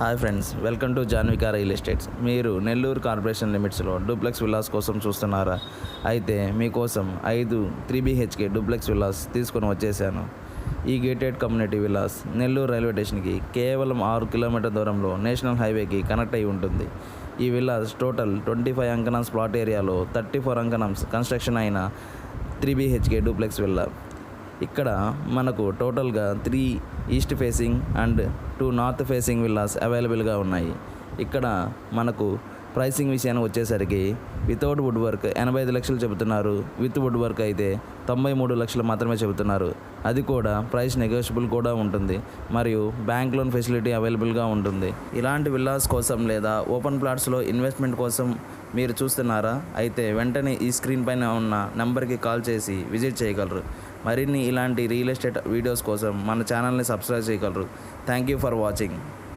Hi friends, welcome to Janvika real estates. మీరు Nellore corporation లిమిట్స్లో duplex villas కోసం చూస్తున్నారా? అయితే మీకోసం 5 3BHK డూప్లెక్స్ విల్లాస్ తీసుకొని వచ్చేసాను. ఈ gated community villas Nellore railway స్టేషన్కి కేవలం 6 కిలోమీటర్ దూరంలో నేషనల్ హైవేకి కనెక్ట్ అయి ఉంటుంది. ఈ విల్లాస్ టోటల్ 25 అంకణమ్స్ ప్లాట్ ఏరియాలో 34 అంకణమ్స్ కన్స్ట్రక్షన్ అయిన 3BHK డూప్లెక్స్ విల్లా. ఇక్కడ మనకు టోటల్గా 3 east facing and 2 north facing villas అవైలబుల్గా ఉన్నాయి. ఇక్కడ మనకు ప్రైసింగ్ విషయానికి వచ్చేసరికి వితౌట్ వుడ్ వర్క్ 85 లక్షలు చెబుతున్నారు. విత్ వుడ్ వర్క్ అయితే 93 లక్షలు మాత్రమే చెబుతున్నారు. అది కూడా ప్రైస్ నెగోషియబుల్ కూడా ఉంటుంది మరియు బ్యాంక్ లోన్ ఫెసిలిటీ అవైలబుల్గా ఉంటుంది. ఇలాంటి విల్లాస్ కోసం లేదా ఓపెన్ ప్లాట్స్లో ఇన్వెస్ట్మెంట్ కోసం మీరు చూస్తున్నారా? అయితే వెంటనే ఈ స్క్రీన్ పైన ఉన్న నెంబర్కి కాల్ చేసి విజిట్ చేయగలరు. మరిన్ని ఇలాంటి రియల్ ఎస్టేట్ వీడియోస్ కోసం మన ఛానల్ని సబ్స్క్రైబ్ చేయగలరు. Thank you for watching.